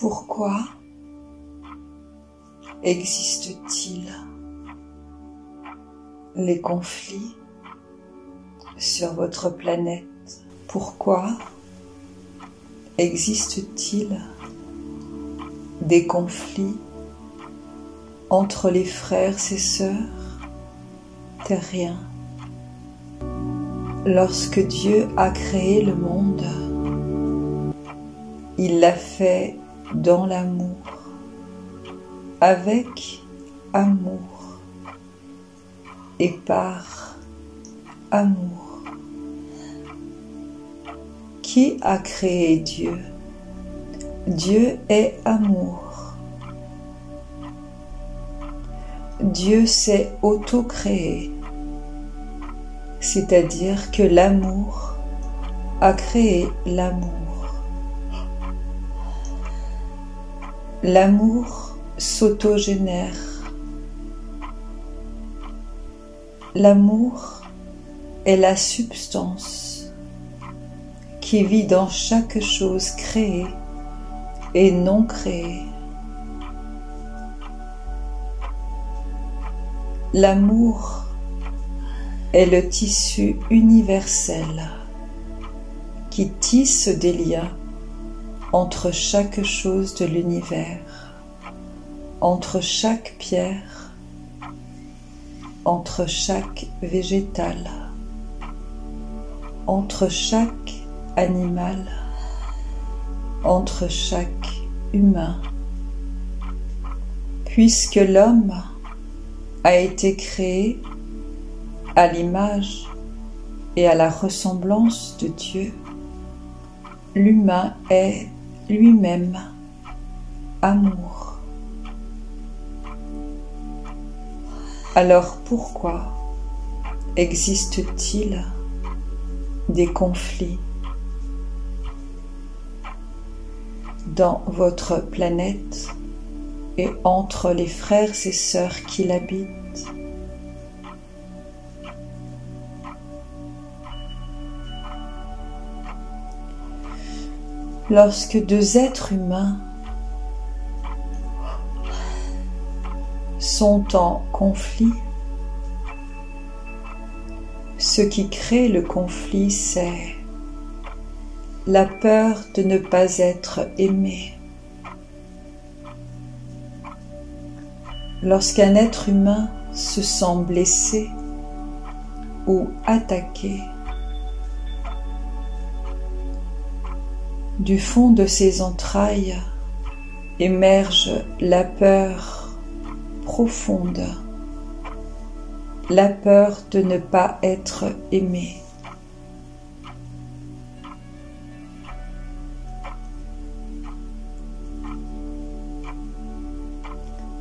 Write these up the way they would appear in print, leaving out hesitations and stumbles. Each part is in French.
Pourquoi existe-t-il les conflits sur votre planète? Pourquoi existe-t-il des conflits entre les frères et sœurs terriens? Lorsque Dieu a créé le monde, il l'a fait dans l'amour, avec amour et par amour. Qui a créé Dieu? Dieu est amour. Dieu s'est auto-créé, c'est-à-dire que l'amour a créé l'amour. L'amour s'autogénère. L'amour est la substance qui vit dans chaque chose créée et non créée. L'amour est le tissu universel qui tisse des liens entre chaque chose de l'univers, entre chaque pierre, entre chaque végétal, entre chaque animal, entre chaque humain, puisque l'homme a été créé à l'image et à la ressemblance de Dieu. L'humain est lui-même amour. Alors pourquoi existe-t-il des conflits dans votre planète et entre les frères et sœurs qui l'habitent? Lorsque deux êtres humains sont en conflit, ce qui crée le conflit, c'est la peur de ne pas être aimé. Lorsqu'un être humain se sent blessé ou attaqué, du fond de ses entrailles émerge la peur profonde, la peur de ne pas être aimé.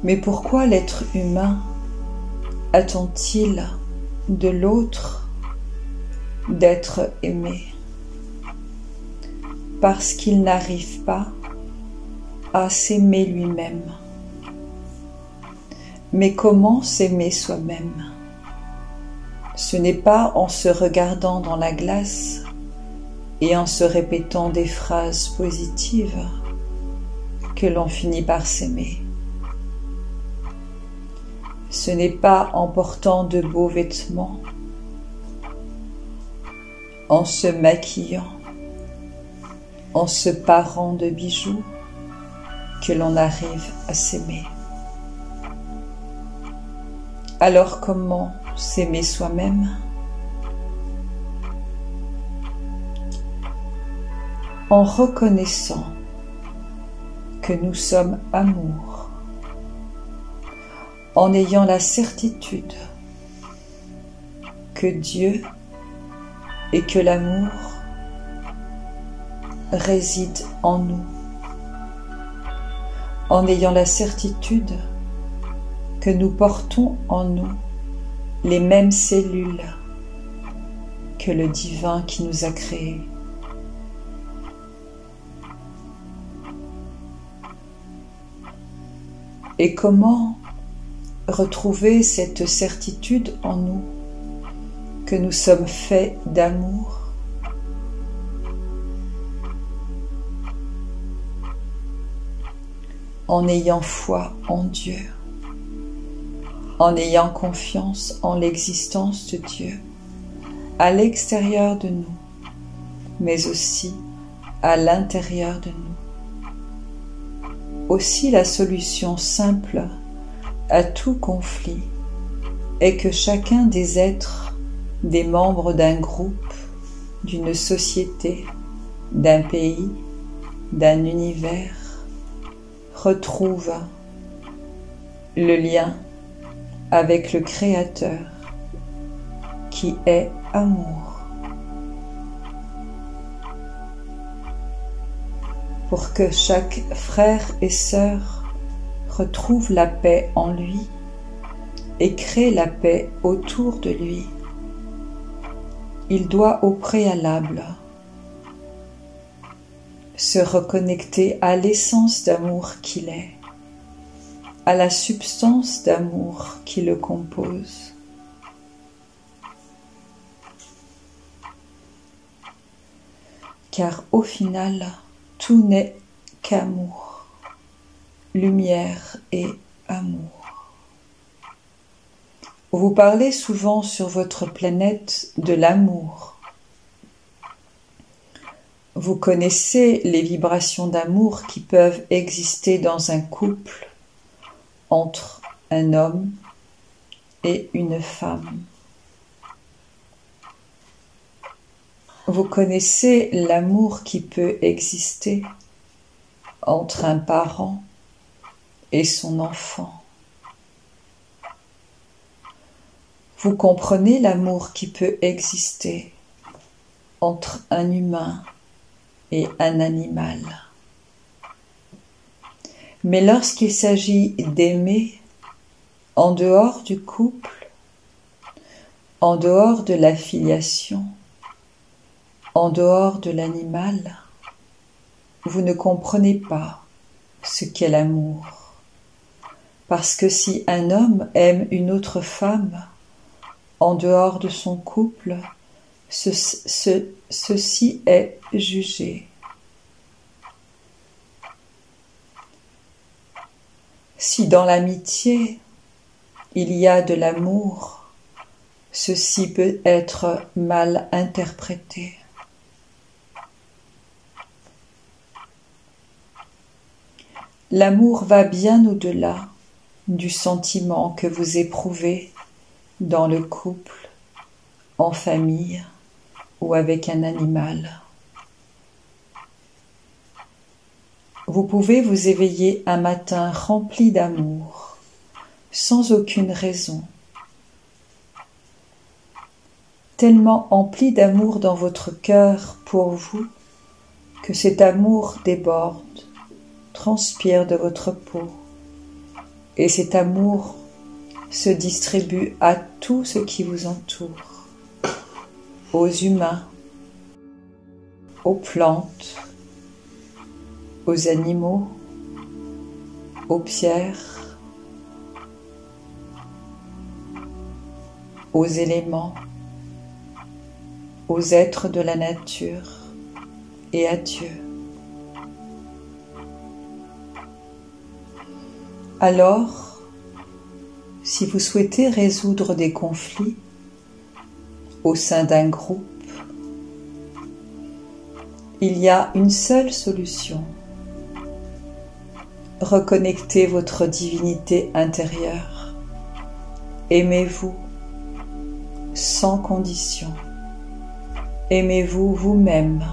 Mais pourquoi l'être humain attend-il de l'autre d'être aimé? Parce qu'il n'arrive pas à s'aimer lui-même. Mais comment s'aimer soi-même? Ce n'est pas en se regardant dans la glace et en se répétant des phrases positives que l'on finit par s'aimer. Ce n'est pas en portant de beaux vêtements, en se maquillant, en se parant de bijoux que l'on arrive à s'aimer. Alors comment s'aimer soi-même? En reconnaissant que nous sommes amour, en ayant la certitude que Dieu et que l'amour réside en nous, en ayant la certitude que nous portons en nous les mêmes cellules que le divin qui nous a créés. Et comment retrouver cette certitude en nous que nous sommes faits d'amour? en ayant foi en Dieu, en ayant confiance en l'existence de Dieu, à l'extérieur de nous, mais aussi à l'intérieur de nous. Aussi la solution simple à tout conflit est que chacun des êtres, des membres d'un groupe, d'une société, d'un pays, d'un univers, retrouve le lien avec le Créateur qui est amour. Pour que chaque frère et sœur retrouve la paix en lui et crée la paix autour de lui, il doit au préalable se reconnecter à l'essence d'amour qu'il est, à la substance d'amour qui le compose. Car au final, tout n'est qu'amour, lumière et amour. Vous parlez souvent sur votre planète de l'amour. Vous connaissez les vibrations d'amour qui peuvent exister dans un couple entre un homme et une femme. Vous connaissez l'amour qui peut exister entre un parent et son enfant. Vous comprenez l'amour qui peut exister entre un humain et un animal. Mais lorsqu'il s'agit d'aimer en dehors du couple, en dehors de la filiation, en dehors de l'animal, vous ne comprenez pas ce qu'est l'amour. Parce que si un homme aime une autre femme en dehors de son couple, ceci est jugé. Si dans l'amitié il y a de l'amour, ceci peut être mal interprété. L'amour va bien au-delà du sentiment que vous éprouvez dans le couple, en famille ou avec un animal. Vous pouvez vous éveiller un matin rempli d'amour, sans aucune raison, tellement empli d'amour dans votre cœur pour vous que cet amour déborde, transpire de votre peau, et cet amour se distribue à tout ce qui vous entoure, aux humains, aux plantes, aux animaux, aux pierres, aux éléments, aux êtres de la nature et à Dieu. Alors, si vous souhaitez résoudre des conflits au sein d'un groupe, il y a une seule solution. Reconnectez votre divinité intérieure. Aimez-vous sans condition. Aimez-vous vous-même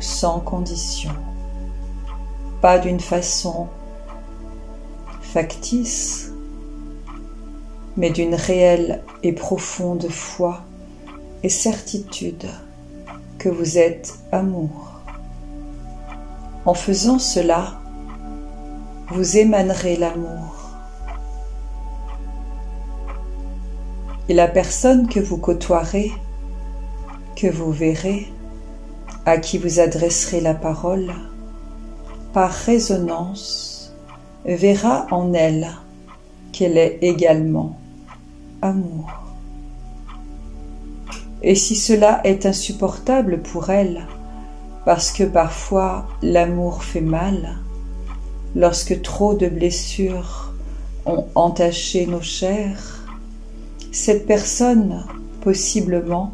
sans condition. Pas d'une façon factice, mais d'une réelle et profonde foi et certitude que vous êtes amour. En faisant cela, vous émanerez l'amour. Et la personne que vous côtoierez, que vous verrez, à qui vous adresserez la parole, par résonance, verra en elle qu'elle est également amour. Et si cela est insupportable pour elle, parce que parfois l'amour fait mal, lorsque trop de blessures ont entaché nos chairs, cette personne, possiblement,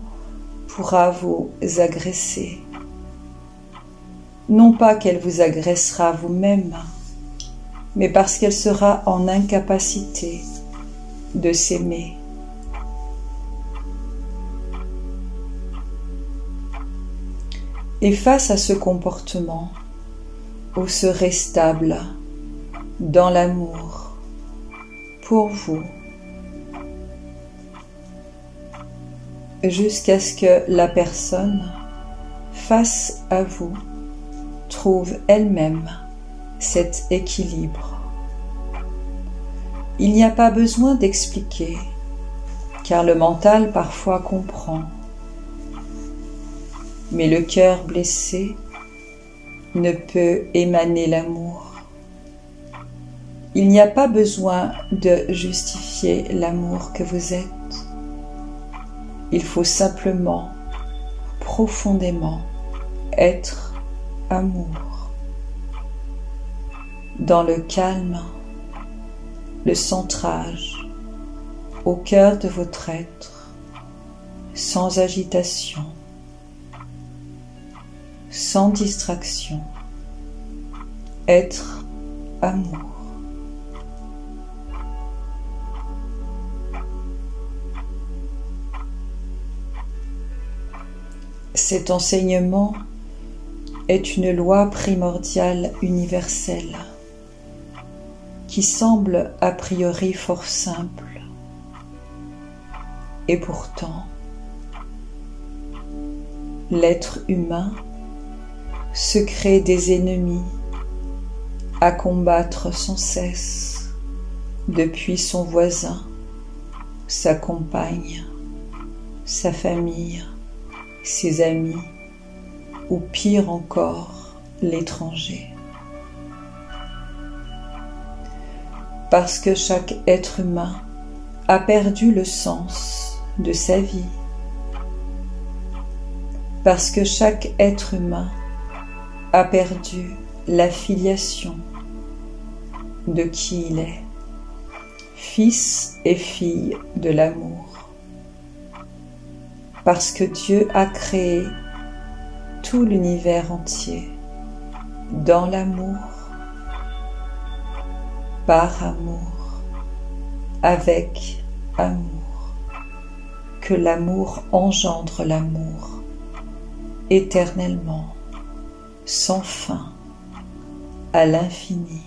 pourra vous agresser. Non pas qu'elle vous agressera vous-même, mais parce qu'elle sera en incapacité de s'aimer. Et face à ce comportement, vous serez stable dans l'amour pour vous, jusqu'à ce que la personne face à vous trouve elle-même cet équilibre. Il n'y a pas besoin d'expliquer, car le mental parfois comprend. Mais le cœur blessé ne peut émaner l'amour. Il n'y a pas besoin de justifier l'amour que vous êtes. Il faut simplement, profondément, être amour. Dans le calme, le centrage, au cœur de votre être, sans agitation, sans distraction, être amour. Cet enseignement est une loi primordiale universelle qui semble a priori fort simple. Et pourtant, l'être humain se crée des ennemis à combattre sans cesse, depuis son voisin, sa compagne, sa famille, ses amis, ou pire encore, l'étranger. Parce que chaque être humain a perdu le sens de sa vie. Parce que chaque être humain a perdu la filiation de qui il est, fils et fille de l'amour. Parce que Dieu a créé tout l'univers entier dans l'amour, par amour, avec amour, que l'amour engendre l'amour éternellement, sans fin, à l'infini.